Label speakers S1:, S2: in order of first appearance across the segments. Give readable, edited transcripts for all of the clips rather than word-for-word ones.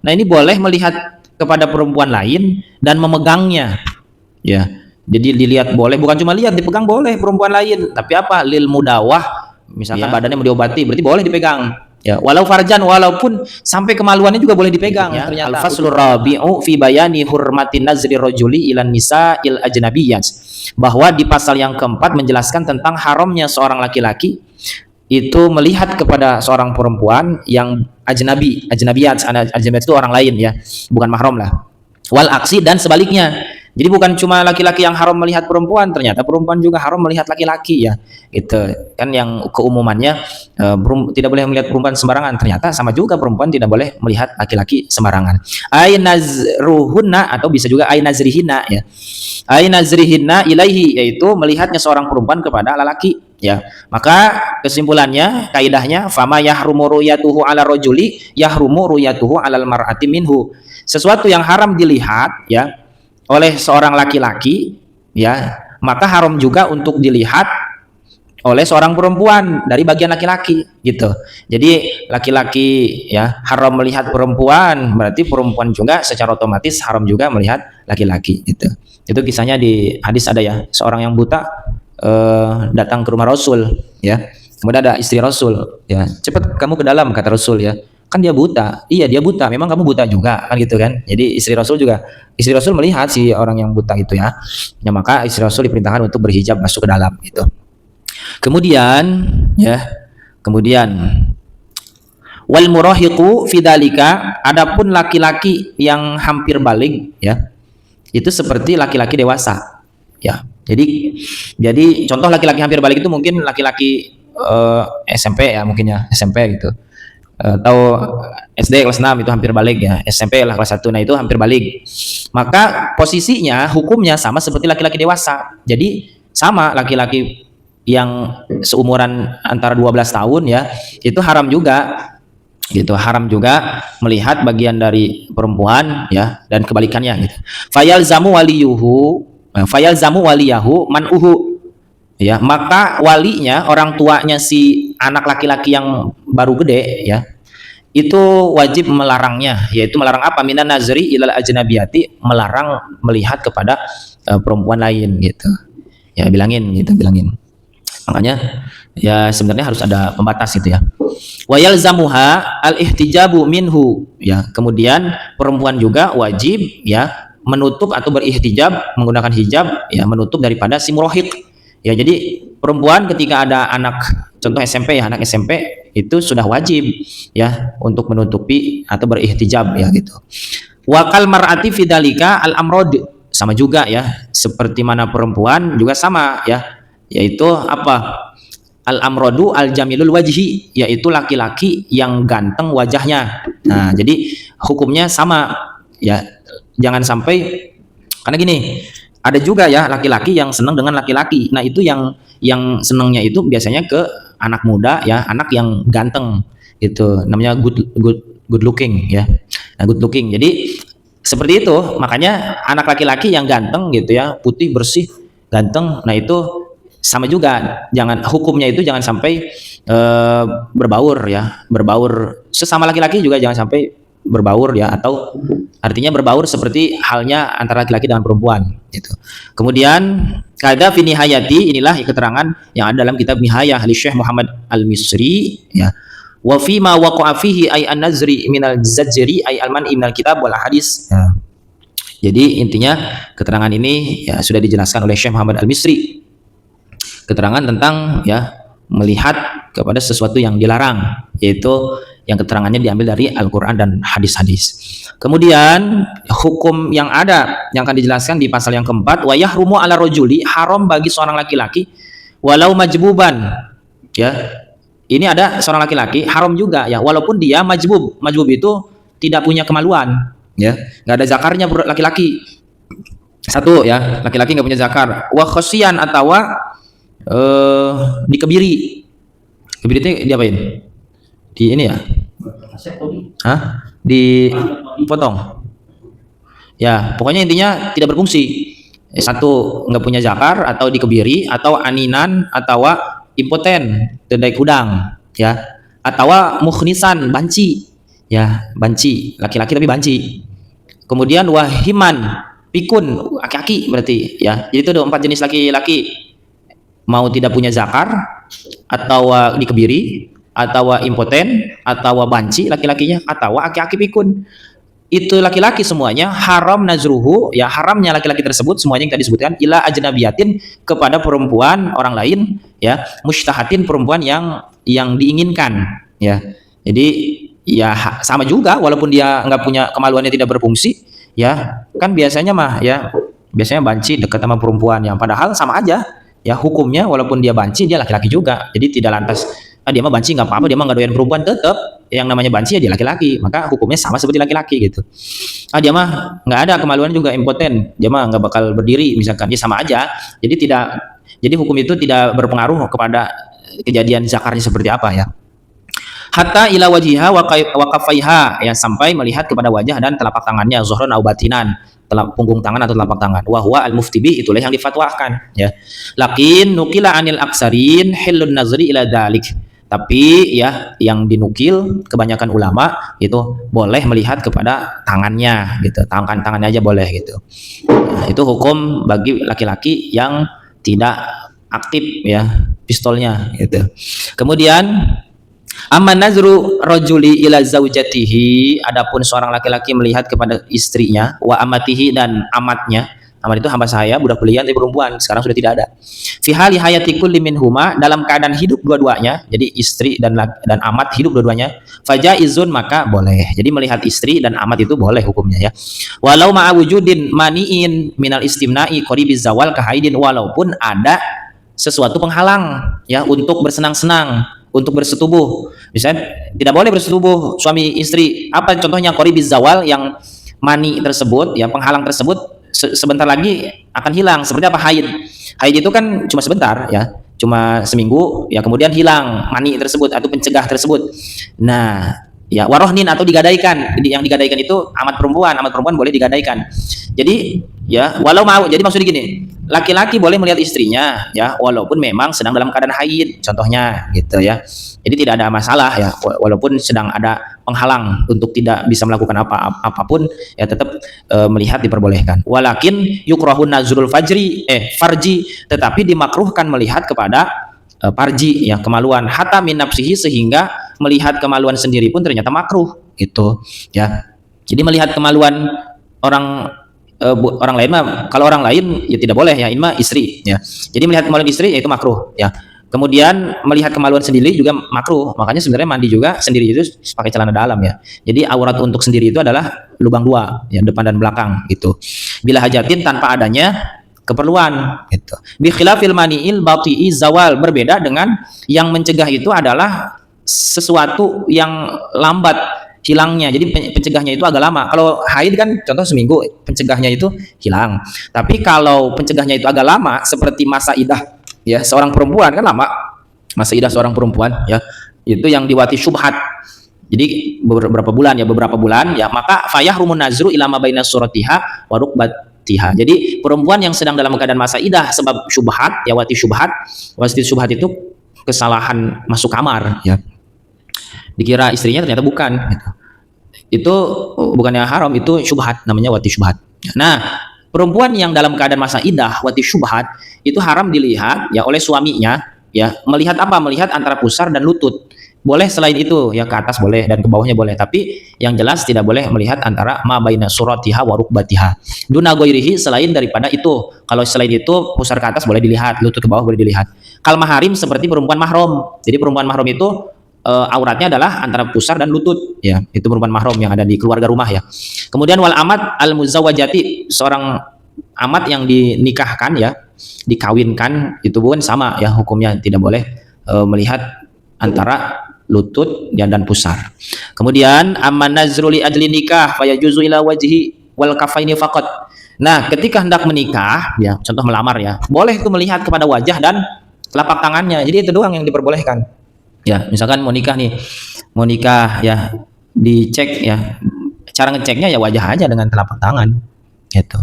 S1: Nah, ini boleh melihat kepada perempuan lain dan memegangnya. Ya. Jadi dilihat boleh, bukan cuma lihat, dipegang boleh perempuan lain. Tapi apa? Lil mudawah. Misalkan badannya mau diobati, berarti boleh dipegang. Ya, walau farjan, walaupun sampai kemaluannya juga boleh dipegang. Ya, al-faslur rabi'u fi bayani hurmatin nazri rajuli ilan nisa'il ajnabiyyat. Bahwa di pasal yang keempat menjelaskan tentang haramnya seorang laki-laki itu melihat kepada seorang perempuan yang ajnabiyat itu orang lain ya, bukan mahram lah. Wal aksi dan sebaliknya. Jadi bukan cuma laki-laki yang haram melihat perempuan, ternyata perempuan juga haram melihat laki-laki ya. Itu kan yang keumumannya tidak boleh melihat perempuan sembarangan, ternyata sama juga perempuan tidak boleh melihat laki-laki sembarangan. Ai nazruhunna atau bisa juga ai nazrihinna ya. Ai nazrihinna ilaihi, yaitu melihatnya seorang perempuan kepada lelaki ya. Maka kesimpulannya, kaidahnya fama yahrumu ru'yatuhu 'ala rajuli yahrumu ru'yatuhu 'alal mar'ati minhu. Sesuatu yang haram dilihat ya oleh seorang laki-laki ya, maka haram juga untuk dilihat oleh seorang perempuan dari bagian laki-laki gitu. Jadi laki-laki ya haram melihat perempuan, berarti perempuan juga secara otomatis haram juga melihat laki-laki gitu. Itu kisahnya di hadis ada ya, seorang yang buta datang ke rumah Rasul ya. Kemudian ada istri Rasul ya, cepat kamu ke dalam kata Rasul ya. Kan dia buta. Iya, dia buta. Memang kamu buta juga kan gitu kan. Jadi istri Rasul melihat si orang yang buta itu ya. Ya maka istri Rasul diperintahkan untuk berhijab masuk ke dalam gitu. Kemudian wal murahiqu fidzalika, adapun laki-laki yang hampir balik ya, itu seperti laki-laki dewasa ya. Jadi contoh laki-laki hampir balik itu mungkin laki-laki SMP ya, mungkin ya SMP gitu. Atau SD kelas 6 itu hampir balik ya, SMP lah kelas 1, nah itu hampir balik. Maka posisinya hukumnya sama seperti laki-laki dewasa. Jadi sama, laki-laki yang seumuran antara 12 tahun ya, itu haram juga gitu, haram juga melihat bagian dari perempuan ya, dan kebalikannya gitu. Fayalzamu waliyahu manuhu ya, maka walinya, orang tuanya si anak laki-laki yang baru gede ya, itu wajib melarangnya, yaitu melarang apa? Minan nazri ilal ajnabiyati, melarang melihat kepada perempuan lain gitu. Ya bilangin. Makanya ya sebenarnya harus ada pembatas gitu ya. Wa yalzamuha al-ihtijabu minhu ya. Kemudian perempuan juga wajib ya menutup atau berihtijab, menggunakan hijab ya, menutup daripada si murahiq. Ya, jadi perempuan ketika ada anak, contoh SMP ya, anak SMP itu sudah wajib ya untuk menutupi atau berihtijab ya gitu. Wa kal mar'ati fidzalika al-amrad, sama juga ya, seperti mana perempuan juga sama ya, yaitu apa? Al-amradu al-jamilul wajhi, yaitu laki-laki yang ganteng wajahnya. Nah, jadi hukumnya sama ya. Jangan sampai, karena gini, ada juga ya laki-laki yang senang dengan laki-laki. Nah, itu yang senangnya itu biasanya ke anak muda ya, anak yang ganteng. Itu namanya good looking ya. Nah, good looking. Jadi seperti itu, makanya anak laki-laki yang ganteng gitu ya, putih, bersih, ganteng. Nah, itu sama juga, hukumnya itu jangan sampai berbaur ya, berbaur sesama laki-laki juga jangan sampai berbaur ya, atau artinya berbaur seperti halnya antara laki-laki dengan perempuan gitu. Kemudian kada fi nihayati, inilah keterangan yang ada dalam kitab Nihayah li Syekh Muhammad Al-Misri ya. Wa fi ma waqa'a fihi ay an-nazri minal zajri ay al-man'i minal kitab wal hadis ya. Jadi intinya keterangan ini ya sudah dijelaskan oleh Syekh Muhammad Al-Misri, keterangan tentang ya melihat kepada sesuatu yang dilarang, yaitu yang keterangannya diambil dari Al-Quran dan hadis-hadis. Kemudian hukum yang ada yang akan dijelaskan di pasal yang keempat, wa yahrumu ala rajuli, haram bagi seorang laki-laki walau majbuban ya. Ini ada seorang laki-laki haram juga ya, walaupun dia majbub itu tidak punya kemaluan ya, nggak ada zakarnya laki-laki. Satu ya, laki-laki nggak punya zakar. Wa khosian atau dikebiri. Kebiri itu diapain? Di ini ya? Hah? Dipotong. Ya, pokoknya intinya tidak berfungsi. Satu, nggak punya zakar atau dikebiri, atau aninan, atau impoten, tedai kudang, ya, atau mukhnisan, banci, ya, banci, laki-laki tapi banci. Kemudian wahiman, pikun, aki-aki berarti ya. Jadi itu ada 4 jenis laki-laki. Mau tidak punya zakar, atau dikebiri, atau impoten, atau banci laki-lakinya, atau aki-aki pikun. Itu laki-laki semuanya haram nazruhu, ya haramnya laki-laki tersebut semuanya yang tadi disebutkan, ila ajnabiyatin, kepada perempuan orang lain, ya, mustahatin, perempuan yang diinginkan, ya. Jadi ya sama juga, walaupun dia nggak punya kemaluannya, tidak berfungsi, ya kan biasanya mah ya, biasanya banci dekat sama perempuan, yang padahal sama aja ya hukumnya, walaupun dia banci dia laki-laki juga. Jadi tidak lantas dia mah banci nggak apa-apa, dia mah nggak doyan perempuan, tetap yang namanya banci ya dia laki-laki, maka hukumnya sama seperti laki-laki gitu. Dia mah nggak ada kemaluan juga, impoten, dia mah nggak bakal berdiri misalkan, ya sama aja. Jadi hukum itu tidak berpengaruh kepada kejadian zakarnya seperti apa ya. Hatta ila wajiha wa kafaiha, ya sampai melihat kepada wajah dan telapak tangannya, zuhran au batinan, punggung tangan atau telapak tangan. Wa huwa al-muftibi, itulah yang difatwakan ya. Lakin nukila anil aksarin hillun nazri ila dalik. Tapi ya yang dinukil kebanyakan ulama itu boleh melihat kepada tangannya gitu. Tangannya aja boleh gitu. Nah, itu hukum bagi laki-laki yang tidak aktif ya pistolnya gitu. Kemudian amma nazru rajuli ila zaujatihi, adapun seorang laki-laki melihat kepada istrinya, wa amatihi, dan amatnya. Amat itu hamba saya, budak belian tapi perempuan, sekarang sudah tidak ada. Fi hali hayati kulli minhuma, dalam keadaan hidup dua-duanya, jadi istri dan amat hidup dua-duanya, fajaizun, maka boleh. Jadi melihat istri dan amat itu boleh hukumnya ya. Walau ma'a wujudin maniin minal istimna'i qaribiz zawal kahaidin, walaupun ada sesuatu penghalang ya untuk bersenang-senang, untuk bersetubuh. Misalnya tidak boleh bersetubuh suami istri. Apa contohnya? Qaribiz zawal, yang mani tersebut, yang penghalang tersebut sebentar lagi akan hilang. Seperti apa? Haid. Haid itu kan cuma sebentar ya, cuma seminggu ya, kemudian hilang mani tersebut atau pencegah tersebut. Nah, ya warohnin, atau digadaikan. Jadi yang digadaikan itu amat perempuan boleh digadaikan. Jadi ya walau mau, jadi maksudnya gini, laki-laki boleh melihat istrinya ya walaupun memang sedang dalam keadaan haid, contohnya gitu ya. Jadi tidak ada masalah ya, walaupun sedang ada penghalang untuk tidak bisa melakukan apapun ya, tetap melihat diperbolehkan. Walakin yukrahun nazrul farji, tetapi dimakruhkan melihat kepada farji ya, kemaluan, hatta min nafsihi, sehingga melihat kemaluan sendiri pun ternyata makruh gitu ya. Jadi melihat kemaluan orang lain mah, kalau orang lain ya tidak boleh ya, ini mah istri ya. Jadi melihat kemaluan istri ya itu makruh ya. Kemudian melihat kemaluan sendiri juga makruh. Makanya sebenarnya mandi juga sendiri itu pakai celana dalam ya. Jadi aurat untuk sendiri itu adalah lubang dua ya, depan dan belakang gitu. Bila hajatin, tanpa adanya keperluan gitu. Bi khilafil mani'il bati'i zawal, berbeda dengan yang mencegah itu adalah sesuatu yang lambat hilangnya. Jadi pencegahnya itu agak lama. Kalau haid kan contoh seminggu, pencegahnya itu hilang. Tapi kalau pencegahnya itu agak lama, seperti masa idah ya seorang perempuan, kan lama masa idah seorang perempuan ya, itu yang diwati syubhat. Jadi beberapa bulan ya, maka fayahrumun nazru ila ma baina suratiha wa rukbatiha. Jadi perempuan yang sedang dalam keadaan masa idah sebab syubhat ya, wati syubhat itu kesalahan masuk kamar ya, dikira istrinya ternyata bukan gitu. Itu bukannya haram, itu syubhat, namanya wati syubhat. Nah, perempuan yang dalam keadaan masa idah wati syubhat itu haram dilihat ya oleh suaminya ya. Melihat apa? Melihat antara pusar dan lutut. Boleh selain itu ya, ke atas boleh dan ke bawahnya boleh, tapi yang jelas tidak boleh melihat antara ma baina suratiha wa rukbatiha. Duna ghairihi, selain daripada itu. Kalau selain itu, pusar ke atas boleh dilihat, lutut ke bawah boleh dilihat. Kal maharim, seperti perempuan mahram. Jadi perempuan mahram itu auratnya adalah antara pusar dan lutut ya, itu perempuan mahram yang ada di keluarga rumah ya. Kemudian wal amat al muzawwajati, seorang amat yang dinikahkan ya, dikawinkan, itu pun sama ya hukumnya, tidak boleh melihat antara lutut ya dan pusar. Kemudian amman nazru li ajli nikah fayajuzu ila wajhi wal kafaini faqat. Nah, ketika hendak menikah ya, contoh melamar ya, boleh itu melihat kepada wajah dan telapak tangannya. Jadi itu doang yang diperbolehkan. Ya, misalkan mau nikah ya, dicek ya, cara ngeceknya ya wajah aja dengan telapak tangan gitu.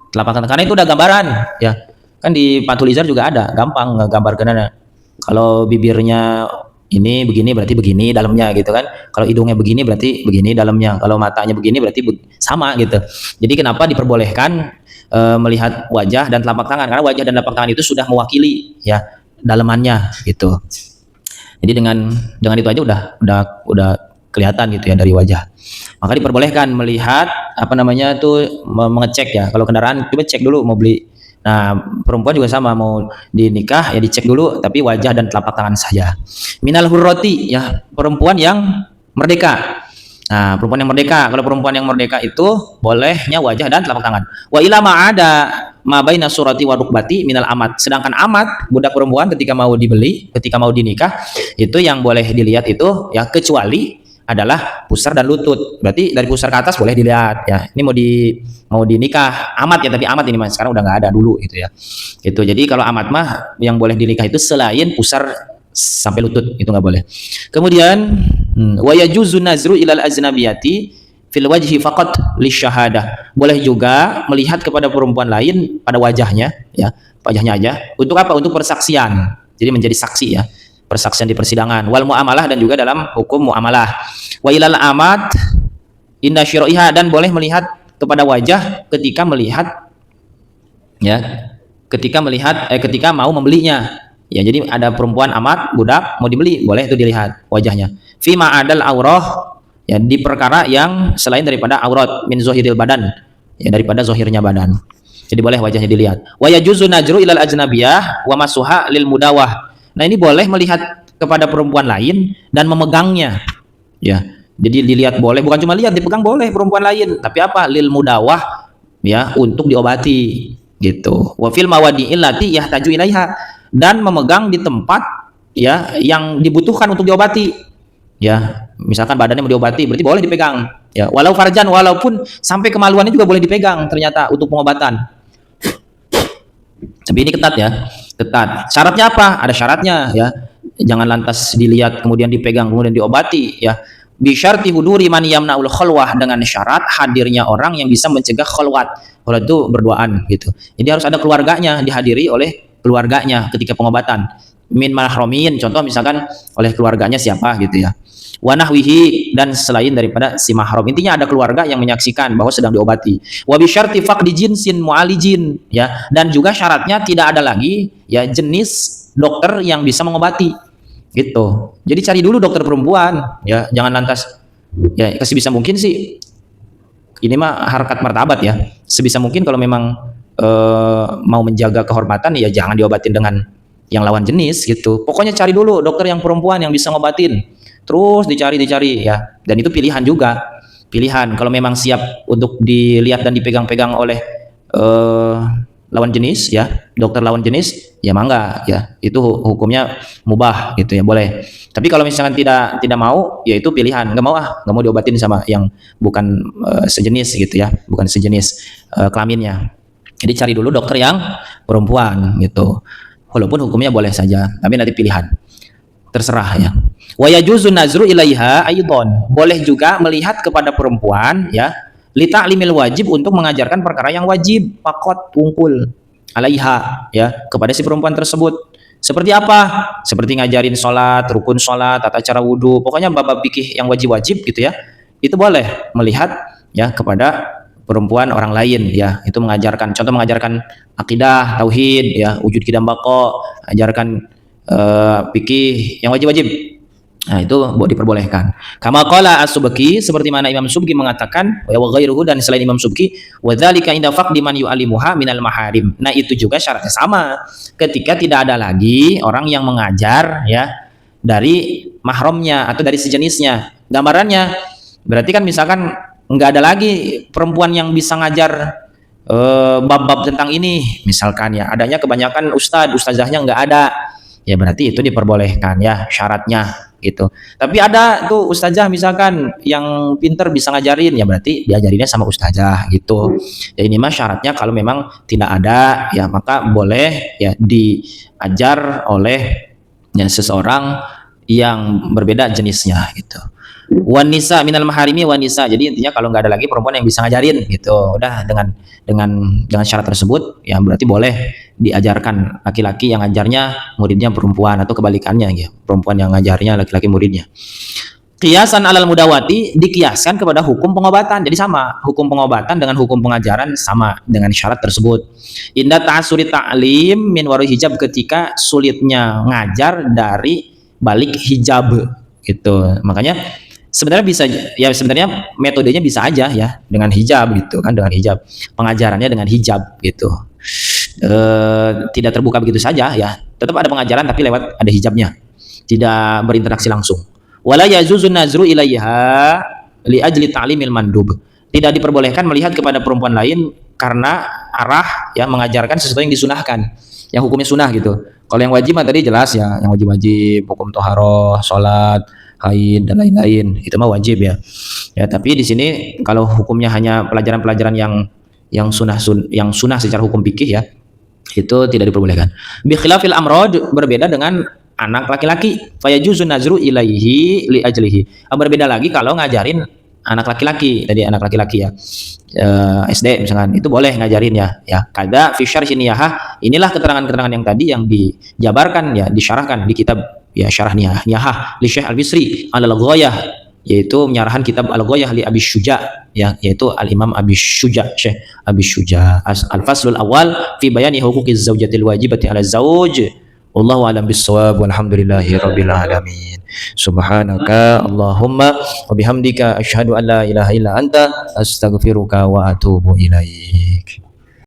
S1: Telapak tangan, karena itu udah gambaran ya, kan di Patulizar juga ada, gampang ngegambar. Kalau bibirnya ini begini berarti begini dalamnya gitu kan. Kalau hidungnya begini berarti begini dalamnya. Kalau matanya begini berarti sama gitu. Jadi kenapa diperbolehkan melihat wajah dan telapak tangan? Karena wajah dan telapak tangan itu sudah mewakili ya dalamannya gitu. Jadi dengan itu aja udah kelihatan gitu ya dari wajah. Maka diperbolehkan melihat apa namanya tuh mengecek ya. Kalau kendaraan coba cek dulu mau beli. Nah, perempuan juga sama, mau dinikah ya dicek dulu tapi wajah dan telapak tangan saja. Minal hurrati ya, perempuan yang merdeka. Nah, perempuan yang merdeka, kalau perempuan yang merdeka itu bolehnya wajah dan telapak tangan. Wa ila ma'ada ma baina surati wa rukbati minal amat. Sedangkan amat, budak perempuan ketika mau dibeli, ketika mau dinikah, itu yang boleh dilihat itu ya kecuali adalah pusar dan lutut. Berarti dari pusar ke atas boleh dilihat ya. Ini mau dinikah amat ya, tapi amat ini Mas sekarang udah nggak ada dulu gitu ya. Gitu. Jadi kalau amat mah yang boleh dinikah itu selain pusar sampai lutut itu nggak boleh. Kemudian wa yajuzu nazru ilal aznabiyati fil wajhi faqat lisyahadah. Boleh juga melihat kepada perempuan lain pada wajahnya ya, wajahnya aja. Untuk apa? Untuk persaksian. Jadi menjadi saksi ya. Persaksian di persidangan, wal muamalah dan juga dalam hukum muamalah. Wa ilal amat inda syira'iha, dan boleh melihat kepada wajah ketika melihat ya, ketika mau membelinya. Ya, jadi ada perempuan amat budak mau dibeli, boleh itu dilihat wajahnya. Fi ma'adal aurah, ya di perkara yang selain daripada aurat, min zahiril badan, ya daripada zahirnya badan. Jadi boleh wajahnya dilihat. Wa yajuzu najru ilal ajnabiyah wa masuha lil mudawah. Nah, ini boleh melihat kepada perempuan lain dan memegangnya. Ya. Jadi dilihat boleh, bukan cuma lihat, dipegang boleh perempuan lain, tapi apa? Lil mudawah, ya, untuk diobati gitu. Wa fil mawadi'il lati yahtaju ilaiha, dan memegang di tempat ya yang dibutuhkan untuk diobati. Ya, misalkan badannya mau diobati, berarti boleh dipegang. Ya, walau farjan, walaupun sampai kemaluannya juga boleh dipegang ternyata untuk pengobatan. Tapi ini ketat ya, ketat. Syaratnya apa? Ada syaratnya ya. Jangan lantas dilihat kemudian dipegang kemudian diobati ya. Bisyarti huduri man yamnaul khalwah, dengan syarat hadirnya orang yang bisa mencegah khalwat. Kalau itu berduaan gitu. Jadi harus ada keluarganya, dihadiri oleh keluarganya ketika pengobatan. Min mahromin, contoh misalkan oleh keluarganya siapa gitu ya. Wanahwihi, dan selain daripada si mahram. Intinya ada keluarga yang menyaksikan bahwa sedang diobati. Wa bi syarti faqdi jinsin mu'alijin ya, dan juga syaratnya tidak ada lagi ya jenis dokter yang bisa mengobati gitu. Jadi cari dulu dokter perempuan ya, jangan lantas ya sebisa mungkin sih, ini mah harkat martabat ya. Sebisa mungkin kalau memang mau menjaga kehormatan ya jangan diobatin dengan yang lawan jenis gitu. Pokoknya cari dulu dokter yang perempuan yang bisa ngobatin. Terus dicari ya, dan itu pilihan juga, pilihan. Kalau memang siap untuk dilihat dan dipegang-pegang oleh lawan jenis ya, dokter lawan jenis ya mangga ya, itu hukumnya mubah gitu ya, boleh. Tapi kalau misalkan tidak mau ya itu pilihan, nggak mau diobatin sama yang bukan sejenis gitu ya, bukan sejenis kelaminnya. Jadi cari dulu dokter yang perempuan gitu, walaupun hukumnya boleh saja, tapi nanti pilihan, terserah ya. Wa yajuzu nazru ilaiha aidon, boleh juga melihat kepada perempuan ya, li ta'limil wajib, untuk mengajarkan perkara yang wajib, pakot wungkul alaiha ya, kepada si perempuan tersebut. Seperti apa? Seperti ngajarin sholat, rukun sholat, tata cara wudhu, pokoknya bab-bab fikih yang wajib-wajib gitu ya. Itu boleh melihat ya kepada perempuan orang lain ya, itu mengajarkan, contoh mengajarkan akidah, tauhid ya, wujud qidam baqo, ajarkan fikih yang wajib-wajib. Nah, itu diperbolehkan. Kama qala As-Subki, seperti mana Imam Subki mengatakan, wa ghairuhu, dan selain Imam Subki, wa dzalika inda faqdi man yu'allimuha minal maharim. Nah, itu juga syaratnya sama. Ketika tidak ada lagi orang yang mengajar ya dari mahramnya atau dari sejenisnya. Gambarannya berarti kan misalkan enggak ada lagi perempuan yang bisa ngajar bab-bab tentang ini, misalkan ya, adanya kebanyakan ustazahnya enggak ada. Ya berarti itu diperbolehkan ya syaratnya gitu. Tapi ada tuh ustazah misalkan yang pinter bisa ngajarin, ya berarti diajarinnya sama ustazah gitu. Ya ini mah syaratnya kalau memang tidak ada ya maka boleh ya diajar oleh ya seseorang yang berbeda jenisnya gitu. Wanisa minal maharimi wanisa. Jadi intinya kalau nggak ada lagi perempuan yang bisa ngajarin gitu. Udah dengan syarat tersebut ya berarti boleh diajarkan laki-laki yang ngajarnya muridnya perempuan atau kebalikannya ya, perempuan yang ngajarnya laki-laki muridnya. Kiasan alal mudawati dikiaskan kepada hukum pengobatan. Jadi sama, hukum pengobatan dengan hukum pengajaran sama dengan syarat tersebut. Indah ta'asuri ta'lim min waru hijab, ketika sulitnya ngajar dari balik hijab gitu. Makanya sebenarnya bisa ya, sebenarnya metodenya bisa aja ya dengan hijab gitu kan, dengan hijab. Pengajarannya dengan hijab gitu. Tidak terbuka begitu saja ya. Tetap ada pengajaran tapi lewat ada hijabnya. Tidak berinteraksi langsung. Wala yazuzun nazru ilaiha li ajli ta'limil mandub. Tidak diperbolehkan melihat kepada perempuan lain karena arah ya mengajarkan sesuatu yang disunahkan, yang hukumnya sunah gitu. Kalau yang wajib tadi jelas ya, yang wajib-wajib, hukum toharoh, sholat, haid dan lain-lain, itu mah wajib ya. Ya, tapi di sini kalau hukumnya hanya pelajaran-pelajaran yang sunah secara hukum fikih ya, itu tidak diperbolehkan. Bi khilafil amrod, berbeda dengan anak laki-laki, fayajuzun nazru ilaihi li ajlihi. Berbeda lagi kalau ngajarin anak laki-laki, tadi anak laki-laki ya, SD misalkan, itu boleh ngajarin ya. Kada fi syarh niyahah, inilah keterangan-keterangan yang tadi yang dijabarkan ya, disyarahkan di kitab ya syarah niyahah li Syekh Al-Bisri al-Ghayah, yaitu menyarahan kitab Al-Ghayah li Abi Syuja ya, yaitu Al-Imam Abi Syuja, Syekh Abi Syuja. Al-faslul awal fi bayani huquqiz zaujatil wajibati 'ala zauj. Wallahu a'lam bissawab, walhamdulillahi rabbil alamin. Subhanaka Allahumma wa bihamdika asyhadu an la ilaha illa anta astaghfiruka wa atubu ilaik.